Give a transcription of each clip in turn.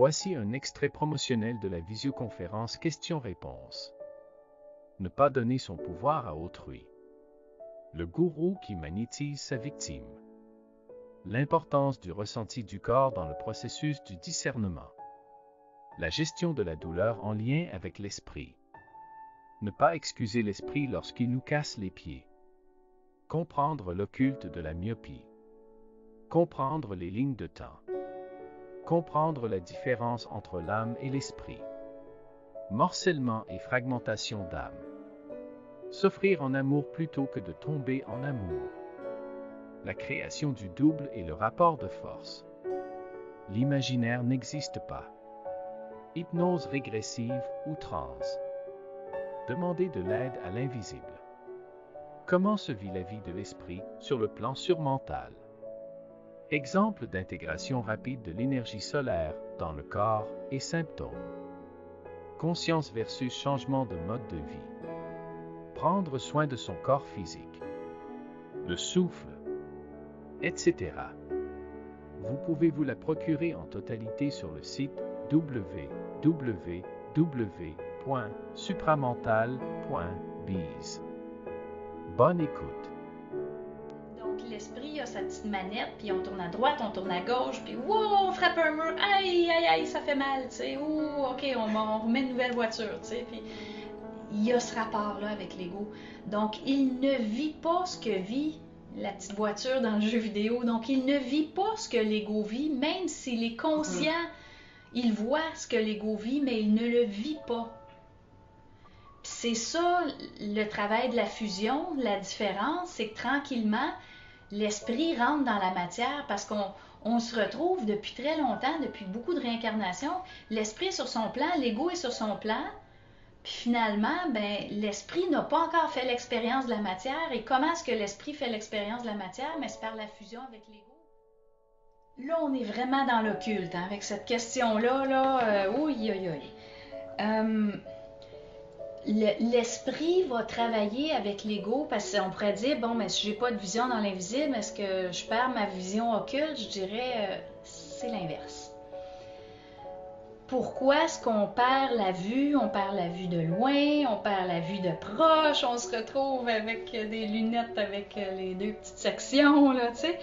Voici un extrait promotionnel de la visioconférence questions-réponses. Ne pas donner son pouvoir à autrui. Le gourou qui magnétise sa victime. L'importance du ressenti du corps dans le processus du discernement. La gestion de la douleur en lien avec l'esprit. Ne pas excuser l'esprit lorsqu'il nous casse les pieds. Comprendre l'occulte de la myopie. Comprendre les lignes de temps. Comprendre la différence entre l'âme et l'esprit. Morcellement et fragmentation d'âme. S'offrir en amour plutôt que de tomber en amour. La création du double et le rapport de force. L'imaginaire n'existe pas. Hypnose régressive ou transe. Demander de l'aide à l'invisible. Comment se vit la vie de l'esprit sur le plan surmental? Exemple d'intégration rapide de l'énergie solaire dans le corps et symptômes. Conscience versus changement de mode de vie. Prendre soin de son corps physique. Le souffle, etc. Vous pouvez vous la procurer en totalité sur le site www.supramental.biz. Bonne écoute. Donc l'esprit a sa petite manette, puis on tourne à droite, on tourne à gauche, puis wow, on frappe un mur, aïe, aïe, aïe, ça fait mal, tu sais, ouh, ok, on remet une nouvelle voiture, tu sais, puis il y a ce rapport-là avec l'ego. Donc il ne vit pas ce que vit la petite voiture dans le jeu vidéo, donc il ne vit pas ce que l'ego vit, même s'il est conscient, il voit ce que l'ego vit, mais il ne le vit pas. C'est ça le travail de la fusion, la différence, c'est que tranquillement, l'esprit rentre dans la matière parce qu'on se retrouve depuis très longtemps, depuis beaucoup de réincarnations, l'esprit est sur son plan, l'ego est sur son plan, puis finalement, l'esprit n'a pas encore fait l'expérience de la matière. Et comment est-ce que l'esprit fait l'expérience de la matière? Mais c'est par la fusion avec l'ego. Là, on est vraiment dans l'occulte, hein, avec cette question-là, oui. L'esprit va travailler avec l'ego parce qu'on pourrait dire, bon, mais si j'ai pas de vision dans l'invisible, est-ce que je perds ma vision occulte? Je dirais, c'est l'inverse. Pourquoi est-ce qu'on perd la vue? On perd la vue de loin, on perd la vue de proche, on se retrouve avec des lunettes avec les deux petites sections, là, tu sais.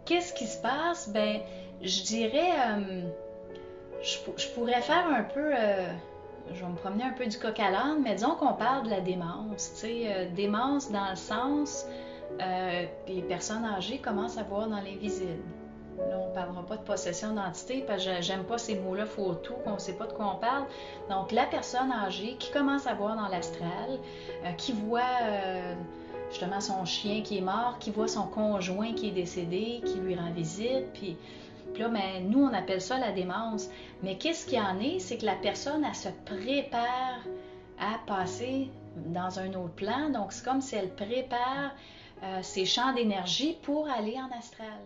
Qu'est-ce qui se passe? Ben, je dirais, je pourrais faire un peu... je vais me promener un peu du coq à l'âne, mais disons qu'on parle de la démence, tu sais, démence dans le sens, les personnes âgées commencent à voir dans l'invisible. Là, on ne parlera pas de possession d'entité parce que j'aime pas ces mots-là faux-tout, qu'on ne sait pas de quoi on parle. Donc, la personne âgée qui commence à voir dans l'astral, qui voit justement son chien qui est mort, qui voit son conjoint qui est décédé, qui lui rend visite, puis là, nous, on appelle ça la démence. Mais qu'est-ce qu'il y en est? C'est que la personne, elle se prépare à passer dans un autre plan. Donc, c'est comme si elle prépare ses champs d'énergie pour aller en astral.